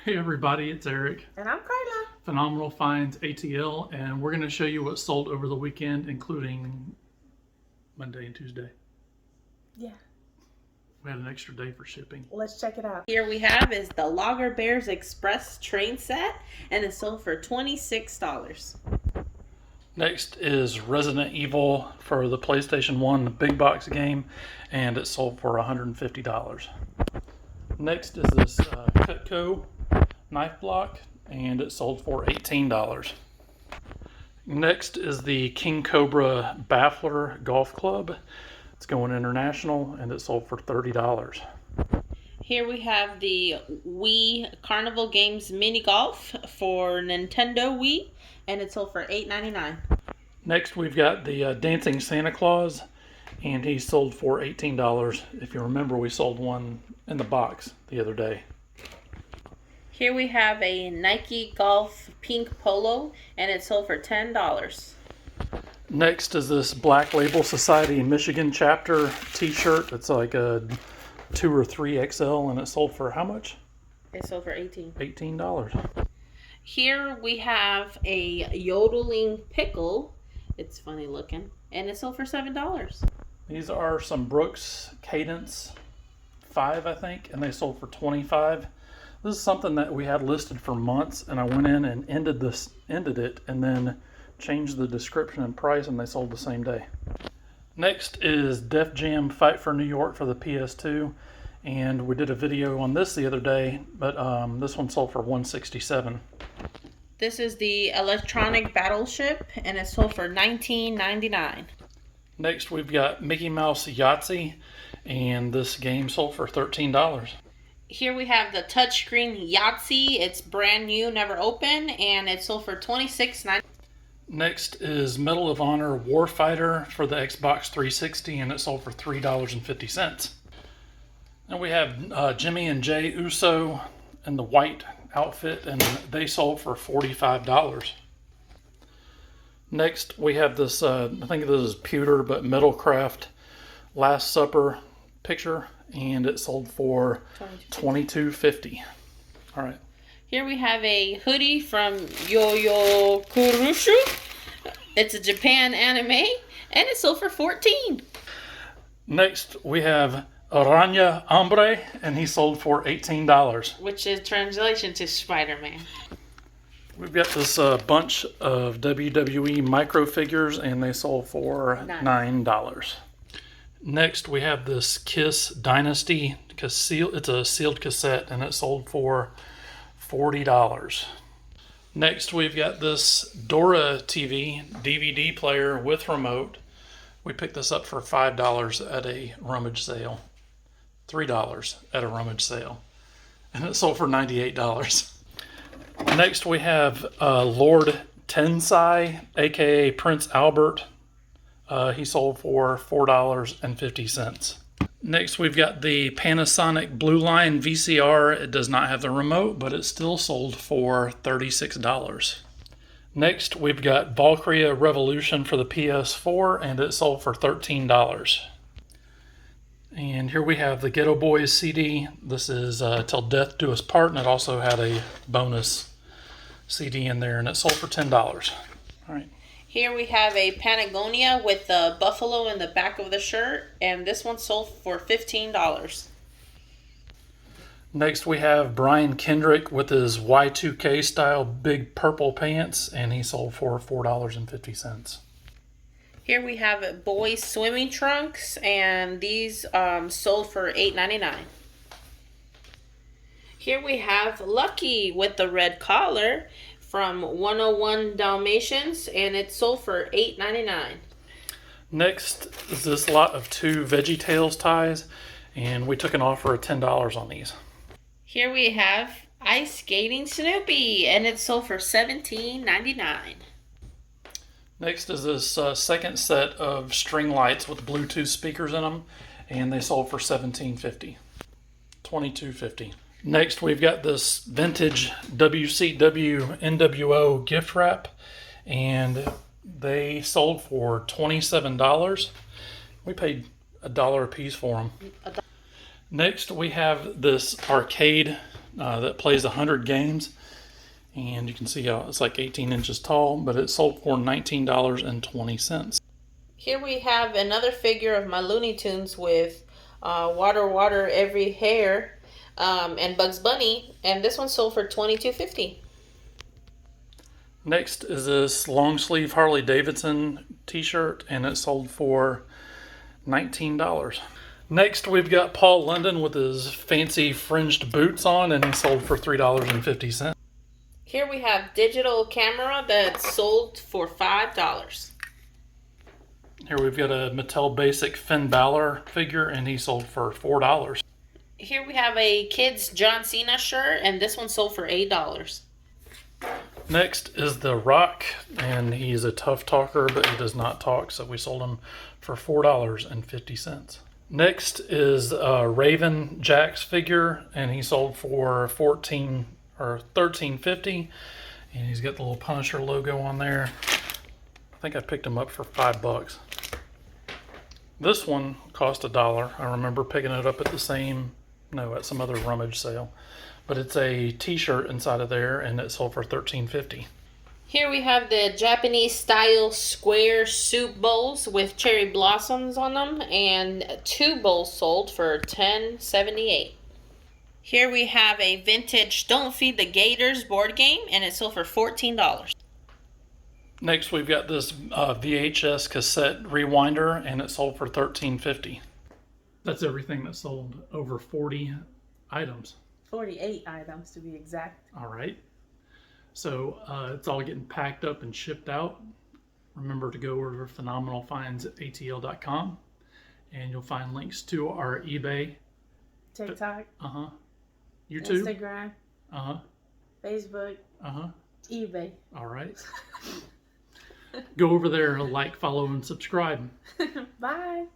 Hey everybody, it's Eric. And I'm Carla. Phenomenal Finds ATL, and we're going to show you what sold over the weekend, including Monday and Tuesday. Yeah. We had an extra day for shipping. Let's check it out. Here we have is the Lager Bears Express train set, and it's sold for $26. Next is Resident Evil for the PlayStation 1 the big box game, and it sold for $150. Next is this Cutco knife block, and it sold for $18. Next is the King Cobra Baffler Golf Club. It's going international, and it sold for $30. Here we have the Wii Carnival Games Mini Golf for Nintendo Wii, and it sold for $8.99. Next, we've got the Dancing Santa Claus, and he sold for $18. If you remember, we sold one in the box the other day. Here we have a Nike Golf Pink Polo, and it sold for $10. Next is this Black Label Society Michigan chapter t-shirt. It's like a 2 or 3 XL, and it sold for how much? It sold for $18. Here we have a yodeling pickle. It's funny looking, and it sold for $7. These are some Brooks Cadence 5, I think, and they sold for $25. This is something that we had listed for months, and I went in and ended it, and then changed the description and price, and they sold the same day. Next is Def Jam Fight for New York for the PS2, and we did a video on this the other day, but this one sold for $167. This is the Electronic Battleship, and it sold for $19.99. Next, we've got Mickey Mouse Yahtzee, and this game sold for $13. Here we have the touchscreen Yahtzee. It's brand new, never opened, and it sold for $26.99. Next is Medal of Honor Warfighter for the Xbox 360, and it sold for $3.50. And we have Jimmy and Jay Uso in the white outfit, and they sold for $45. Next, we have this, I think this is pewter, but Metalcraft Last Supper picture, and it sold for $22.50. All right. Here we have a hoodie from Yo-Yo Kurushu. It's a Japan anime, and it sold for $14. Next, we have Aranya Hombre, and he sold for $18. Which is translation to Spider-Man. We've got this bunch of WWE micro figures, and they sold for $9. Next, we have this Kiss Dynasty. It's a sealed cassette, and it sold for $40. Next, we've got this Dora TV DVD player with remote. We picked this up for $5 at a rummage sale. $3 at a rummage sale. And it sold for $98. Next, we have Lord Tensai, aka Prince Albert. He sold for $4.50. Next, we've got the Panasonic Blue Line VCR. It does not have the remote, but it still sold for $36. Next, we've got Valkyria Revolution for the PS4, and it sold for $13. And here we have the Ghetto Boys CD. This is Till Death Do Us Part, and it also had a bonus CD in there, and it sold for $10. All right. Here we have a Patagonia with the buffalo in the back of the shirt, and this one sold for $15. Next, we have Brian Kendrick with his Y2K style big purple pants, and he sold for $4.50. Here we have boys swimming trunks, and these sold for $8.99. Here we have Lucky with the red collar from 101 Dalmatians, and it sold for $8.99. Next is this lot of 2 VeggieTales ties, and we took an offer of $10 on these. Here we have Ice Skating Snoopy, and it sold for $17.99. Next is this second set of string lights with Bluetooth speakers in them, and they sold for $17.50. $22.50. Next, we've got this vintage WCW NWO gift wrap, and they sold for $27. We paid $1 a piece for them. Next, we have this arcade that plays 100 games. And you can see how it's like 18 inches tall, but it sold for $19.20. Here we have another figure of my Looney Tunes with Water Every Hair and Bugs Bunny, and this one sold for $22.50. Next is this long sleeve Harley Davidson t-shirt, and it sold for $19. Next, we've got Paul London with his fancy fringed boots on, and he sold for $3.50. Here we have digital camera that sold for $5. Here we've got a Mattel Basic Finn Balor figure, and he sold for $4. Here we have a kid's John Cena shirt, and this one sold for $8. Next is The Rock, and he's a tough talker, but he does not talk, so we sold him for $4.50. Next is Raven Jack's figure, and he sold for $13.50, and he's got the little Punisher logo on there. I think I picked him up for $5. This one cost $1. I remember picking it up at at some other rummage sale. But it's a t-shirt inside of there, and it sold for $13.50. Here we have the Japanese style square soup bowls with cherry blossoms on them, and 2 bowls sold for $10.78. Here we have a vintage Don't Feed the Gators board game, and it sold for $14. Next, we've got this VHS cassette rewinder, and it sold for $13.50. That's everything that sold over 40 items. 48 items to be exact. All right. So it's all getting packed up and shipped out. Remember to go over to phenomenalfindsatl.com, and you'll find links to our eBay, TikTok, YouTube, Instagram, Facebook, eBay. All right. Go over there and like, follow, and subscribe. Bye.